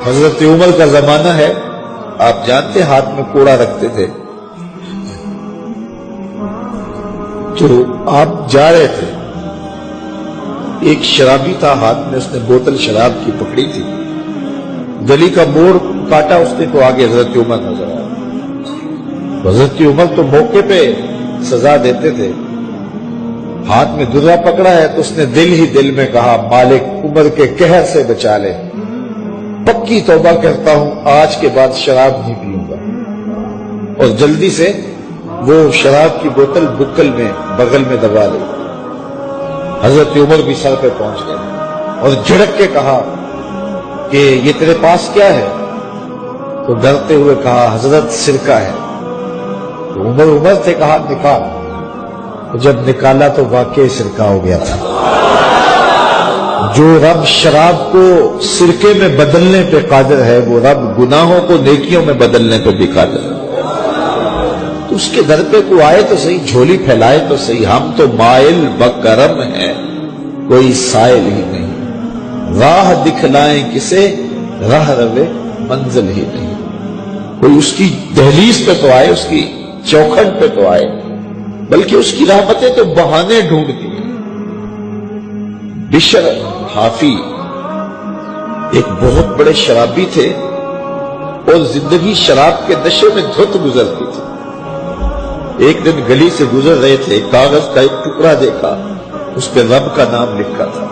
حضرت عمر کا زمانہ ہے، آپ جانتے ہاتھ میں کوڑا رکھتے تھے، تو آپ جا رہے تھے، ایک شرابی تھا، ہاتھ میں اس نے بوتل شراب کی پکڑی تھی، گلی کا موڑ کاٹا اس نے تو آگے حضرت عمر نظر آیا۔ حضرت عمر تو موقع پہ سزا دیتے تھے، ہاتھ میں درہ پکڑا ہے تو اس نے دل ہی دل میں کہا مالک عمر کے قہر سے بچا لے، پکی توبہ کرتا ہوں آج کے بعد شراب نہیں پیوں گا، اور جلدی سے وہ شراب کی بوتل بکل میں بغل میں دبا لی۔ حضرت عمر بھی سر پہ پہنچ گئے اور جھڑک کے کہا کہ یہ تیرے پاس کیا ہے؟ تو ڈرتے ہوئے کہا حضرت سرکہ ہے۔ تو عمر سے کہا نکال، جب نکالا تو واقعی سرکہ ہو گیا تھا۔ جو رب شراب کو سرکے میں بدلنے پہ قادر ہے، وہ رب گناہوں کو نیکیوں میں بدلنے پہ بھی قادر ہے۔ تو اس کے در پہ کوئی آئے تو صحیح، جھولی پھیلائے تو صحیح، ہم تو مائل بکرم ہیں، کوئی سائل ہی نہیں، راہ دکھلائیں کسے راہ روے منزل ہی نہیں، کوئی اس کی دہلیز پہ تو آئے، اس کی چوکھٹ پہ تو آئے، بلکہ اس کی رحمتیں تو بہانے ڈھونڈتی ہیں۔ بشر حافی ایک بہت بڑے شرابی تھے اور زندگی شراب کے نشے میں دھت گزرتی تھی۔ ایک دن گلی سے گزر رہے تھے، کاغذ کا ایک ٹکڑا دیکھا، اس پہ رب کا نام لکھا تھا۔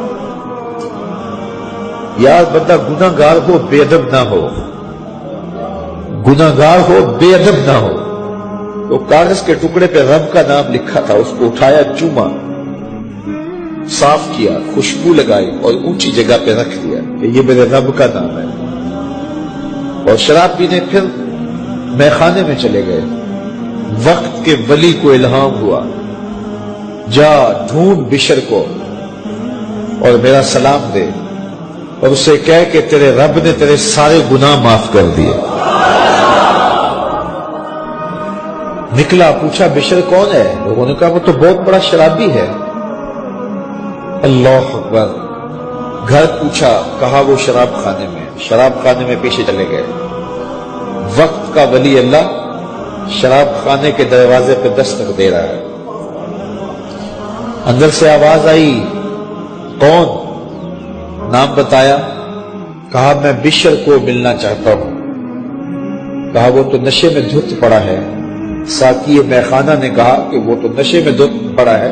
یار بندہ گناہ گار ہو بے ادب نہ ہو، گناہ گار ہو بے ادب نہ ہو، تو کاغذ کے ٹکڑے پہ رب کا نام لکھا تھا، اس کو اٹھایا، چوما، صاف کیا، خوشبو لگائی اور اونچی جگہ پہ رکھ دیا کہ یہ میرے رب کا نام ہے، اور شراب پینے پھر میخانے میں چلے گئے۔ وقت کے ولی کو الہام ہوا، جا ڈھونڈ بشر کو اور میرا سلام دے اور اسے کہہ کہ تیرے رب نے تیرے سارے گناہ معاف کر دیے۔ نکلا، پوچھا بشر کون ہے؟ لوگوں نے کہا وہ تو بہت بڑا شرابی ہے۔ اللہ اکبر۔ گھر پوچھا، کہا وہ شراب خانے میں، شراب خانے میں پیچھے چلے گئے۔ وقت کا ولی اللہ شراب خانے کے دروازے پہ دستک دے رہا ہے۔ اندر سے آواز آئی، کون؟ نام بتایا، کہا میں بشر کو ملنا چاہتا ہوں۔ کہا وہ تو نشے میں دھت پڑا ہے۔ ساقی میخانہ نے کہا کہ وہ تو نشے میں دھت پڑا ہے،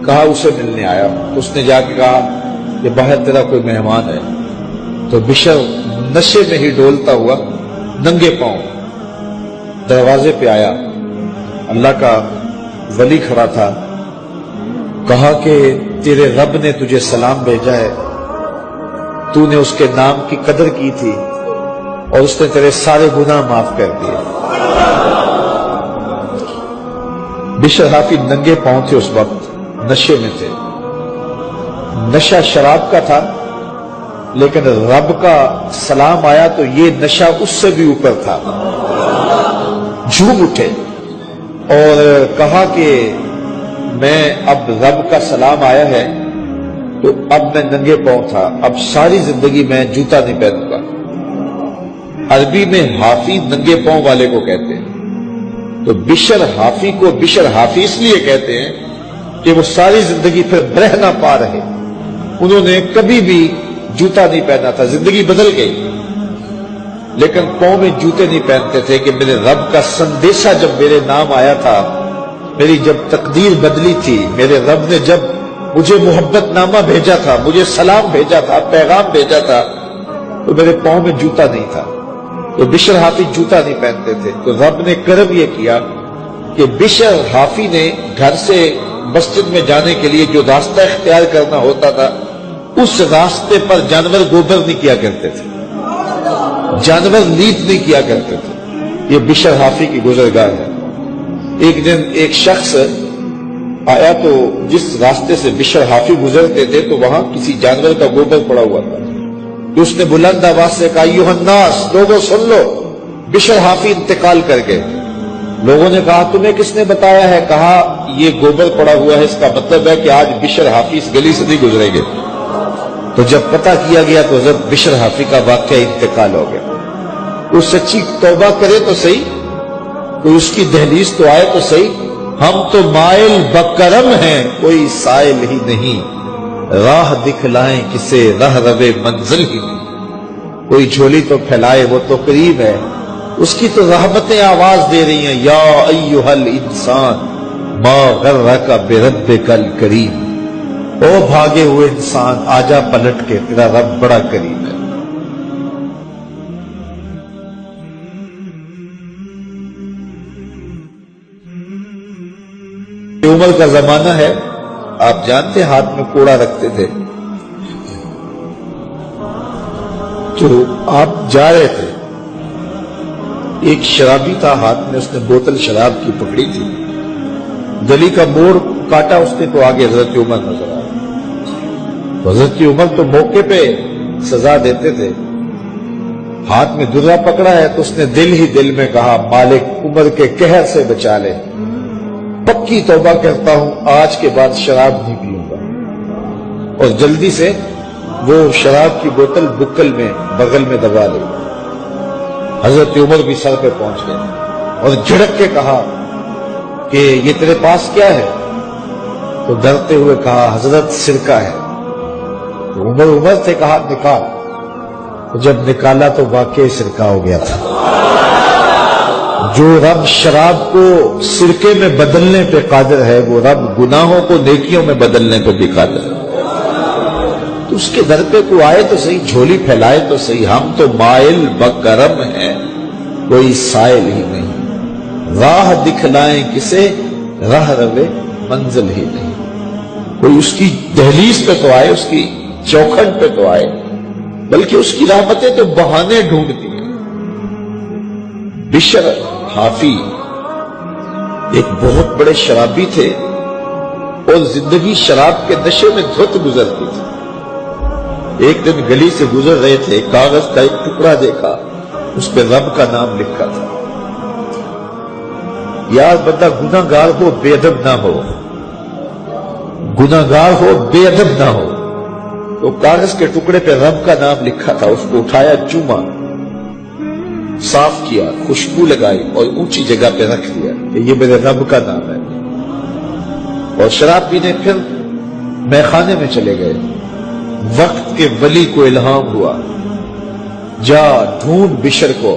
کہا اسے ملنے آیا ہوں۔ اس نے جا کے کہا کہ باہر تیرا کوئی مہمان ہے۔ تو بشر نشے میں ہی ڈولتا ہوا ننگے پاؤں دروازے پہ آیا، اللہ کا ولی کھڑا تھا، کہا کہ تیرے رب نے تجھے سلام بھیجا ہے، تو نے اس کے نام کی قدر کی تھی اور اس نے تیرے سارے گناہ معاف کر دیے۔ بشر حافی ننگے پاؤں تھے، اس وقت نشے میں تھے، نشہ شراب کا تھا، لیکن رب کا سلام آیا تو یہ نشہ اس سے بھی اوپر تھا۔ جھوم اٹھے اور کہا کہ میں اب رب کا سلام آیا ہے تو اب میں ننگے پاؤں تھا، اب ساری زندگی میں جوتا نہیں پہنوں گا۔ عربی میں حافی ننگے پاؤں والے کو کہتے ہیں، تو بشر حافی کو بشر حافی اس لیے کہتے ہیں کہ وہ ساری زندگی پھر برہ نہ پا رہے، انہوں نے کبھی بھی جوتا نہیں پہنا تھا، زندگی بدل گئی، لیکن پاؤں میں جوتے نہیں پہنتے تھے کہ میرے رب کا سندیشہ جب میرے نام آیا تھا، میری جب تقدیر بدلی تھی، میرے رب نے جب مجھے محبت نامہ بھیجا تھا، مجھے سلام بھیجا تھا، پیغام بھیجا تھا، تو میرے پاؤں میں جوتا نہیں تھا۔ تو بشر حافی جوتا نہیں پہنتے تھے، تو رب نے کرم یہ کیا کہ بشر حافی نے گھر سے مسجد میں جانے کے لیے جو راستہ اختیار کرنا ہوتا تھا، اس راستے پر جانور گوبر نہیں کیا کرتے تھے، جانور لیت نہیں کیا کرتے تھے۔ یہ بشر حافی کی گزرگاہ ہے۔ ایک دن ایک شخص آیا تو جس راستے سے بشر حافی گزرتے تھے تو وہاں کسی جانور کا گوبر پڑا ہوا تھا، تو اس نے بلند آواز سے کہا، ایھا الناس، لوگوں سن لو، بشر حافی انتقال کر گئے۔ لوگوں نے کہا تمہیں کس نے بتایا ہے؟ کہا یہ گوبر پڑا ہوا ہے، اس کا مطلب ہے کہ آج بشر حافی اس گلی سے نہیں گزریں گے۔ تو جب پتہ کیا گیا تو حضرت بشر حافی کا واقعہ انتقال ہو گیا. کوئی سچی توبہ کرے تو صحیح, کوئی اس کی دہلیز تو آئے تو صحیح. ہم تو مائل بکرم ہیں, کوئی سائل ہی نہیں, راہ دکھلائیں کسے رہ روے منزل ہی نہیں. کوئی جھولی تو پھیلائے وہ تو قریب ہے, اس کی تو رحمتیں آواز دے رہی ہیں, یا ایھا الانسان ما غرک بربک الکریم. او بھاگے ہوئے انسان آجا پلٹ کے, تیرا رب بڑا کریم ہے. عمر کا زمانہ ہے, آپ جانتے ہاتھ میں کوڑا رکھتے تھے, تو آپ جا رہے تھے, ایک شرابی تھا, ہاتھ میں اس نے بوتل شراب کی پکڑی تھی, گلی کا موڑ کاٹا اس نے تو آگے حضرت عمر نظر آئے. تو حضرت عمر تو موقع پہ سزا دیتے تھے, ہاتھ میں درہ پکڑا ہے تو اس نے دل ہی دل میں کہا مالک عمر کے قہر سے بچا لے, پکی توبہ کرتا ہوں آج کے بعد شراب نہیں پیوں گا. اور جلدی سے وہ شراب کی بوتل بکل میں بغل میں دبا لی. حضرت عمر بھی سر پہ پہنچ گئے اور جھڑک کے کہا کہ یہ تیرے پاس کیا ہے؟ تو ڈرتے ہوئے کہا حضرت سرکہ ہے. تو عمر سے کہا نکال. تو جب نکالا تو واقعی سرکہ ہو گیا تھا. جو رب شراب کو سرکے میں بدلنے پہ قادر ہے, وہ رب گناہوں کو نیکیوں میں بدلنے پہ بھی قادر ہے. تو اس کے در پہ کوئی آئے تو صحیح, جھولی پھیلائے تو صحیح. ہم تو مائل بکرم ہیں, کوئی سائل ہی نہیں, راہ دکھلائیں کسے راہ روے منزل ہی نہیں. کوئی اس کی دہلیز پہ تو آئے, اس کی چوکھٹ پہ تو آئے, بلکہ اس کی رحمتیں تو بہانے ڈھونڈتی ہیں. بشر حافی ایک بہت بڑے شرابی تھے اور زندگی شراب کے نشے میں دھت گزرتی تھی. ایک دن گلی سے گزر رہے تھے, کاغذ کا ایک ٹکڑا دیکھا, اس پہ رب کا نام لکھا تھا. یار بندہ گناہ گار ہو بے ادب نہ ہو, گناہ گار ہو بے ادب نہ ہو. تو کاغذ کے ٹکڑے پہ رب کا نام لکھا تھا, اس کو اٹھایا, چوما, صاف کیا, خوشبو لگائی اور اونچی جگہ پہ رکھ دیا کہ یہ میرے رب کا نام ہے. اور شراب پینے پھر میخانے میں چلے گئے. وقت کے ولی کو الہام ہوا, جا ڈھونڈ بشر کو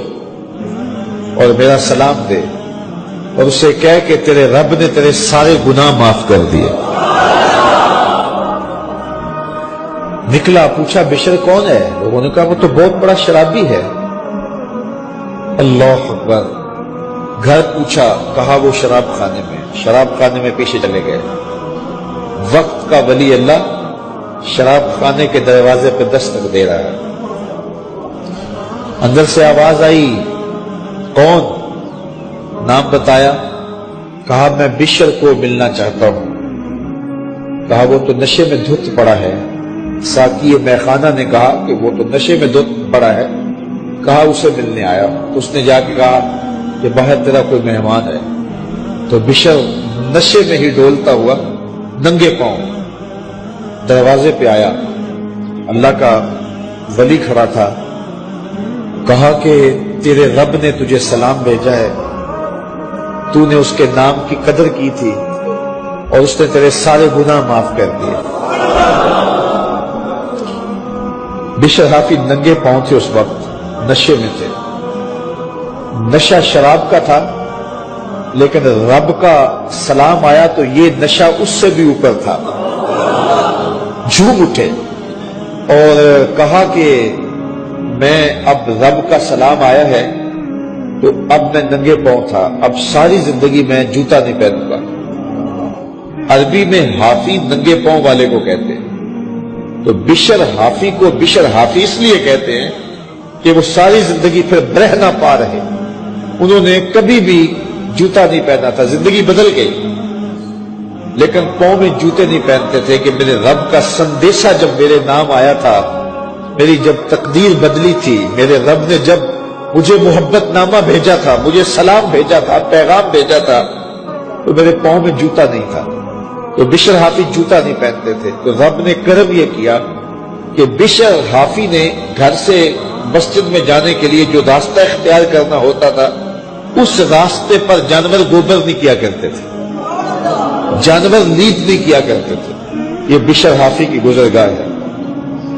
اور میرا سلام دے اور اسے کہہ کہ تیرے رب نے تیرے سارے گناہ معاف کر دیے. نکلا, پوچھا بشر کون ہے؟ لوگوں نے کہا وہ تو بہت بڑا شرابی ہے. اللہ اکبر. گھر پوچھا, کہا وہ شراب خانے میں. شراب خانے میں پیچھے چلے گئے. وقت کا ولی اللہ شراب خانے کے دروازے پہ دستک دے رہا ہے. اندر سے آواز آئی, کون؟ نام بتایا, کہا میں بشر کو ملنا چاہتا ہوں. کہا وہ تو نشے میں دھت پڑا ہے. ساقی میخانہ نے کہا کہ وہ تو نشے میں دھت پڑا ہے, کہا اسے ملنے آیا. تو اس نے جا کے کہا کہ باہر تیرا کوئی مہمان ہے. تو بشر نشے میں ہی ڈولتا ہوا ننگے پاؤں دروازے پہ آیا. اللہ کا ولی کھڑا تھا. کہا کہ تیرے رب نے تجھے سلام بھیجا ہے, تو نے اس کے نام کی قدر کی تھی اور اس نے تیرے سارے گناہ معاف کر دیے. بشر حافی ننگے پاؤں تھے, اس وقت نشے میں تھے. نشہ شراب کا تھا, لیکن رب کا سلام آیا تو یہ نشہ اس سے بھی اوپر تھا. جھوم اٹھے اور کہا کہ میں اب رب کا سلام آیا ہے تو اب میں ننگے پاؤں تھا, اب ساری زندگی میں جوتا نہیں پہنوں گا. عربی میں حافی ننگے پاؤں والے کو کہتے ہیں. تو بشر حافی کو بشر حافی اس لیے کہتے ہیں کہ وہ ساری زندگی پھر برہنہ پا رہے. انہوں نے کبھی بھی جوتا نہیں پہنا تھا, زندگی بدل گئی, لیکن پاؤں میں جوتے نہیں پہنتے تھے کہ میرے رب کا سندیشہ جب میرے نام آیا تھا, میری جب تقدیر بدلی تھی, میرے رب نے جب مجھے محبت نامہ بھیجا تھا, مجھے سلام بھیجا تھا, پیغام بھیجا تھا, تو میرے پاؤں میں جوتا نہیں تھا. تو بشر حافی جوتا نہیں پہنتے تھے. تو رب نے کرم یہ کیا کہ بشر حافی نے گھر سے مسجد میں جانے کے لیے جو راستہ اختیار کرنا ہوتا تھا اس راستے پر جانور گوبر نہیں کیا کرتے تھے، جانور لید نہیں کیا کرتے تھے۔ یہ بشر حافی کی گزرگاہ ہے۔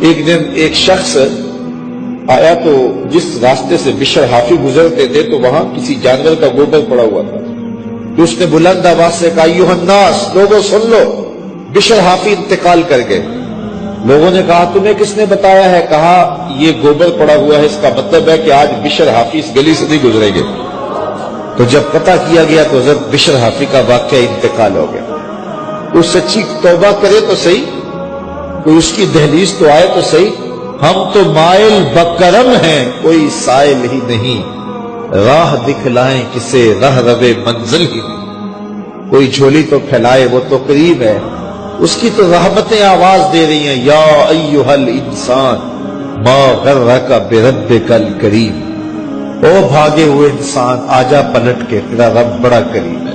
ایک دن ایک شخص آیا تو جس راستے سے بشر حافی گزرتے تھے تو وہاں کسی جانور کا گوبر پڑا ہوا تھا، تو اس نے بلند آواز سے کہا ایھا الناس، لوگوں سن لو، بشر حافی انتقال کر گئے۔ لوگوں نے کہا تمہیں کس نے بتایا ہے؟ کہا یہ گوبر پڑا ہوا ہے، اس کا مطلب ہے کہ آج بشر حافی اس گلی سے نہیں گزریں گے۔ تو جب پتہ کیا گیا تو حضرت بشر حافی کا واقعہ انتقال ہو گیا۔ وہ سچی توبہ کرے تو صحیح، کوئی اس کی دہلیز تو آئے تو صحیح۔ ہم تو مائل بکرم ہیں، کوئی سائل ہی نہیں، راہ دکھلائیں کسے رہ روے منزل ہی نہیں۔ کوئی جھولی تو پھیلائے، وہ تو قریب ہے، اس کی تو رحمتیں آواز دے رہی ہیں، یا ایھا الانسان ما غرک بربک الکریم، او بھاگے ہوئے انسان آجا پلٹ کے، تیرا رب بڑا کریم ہے۔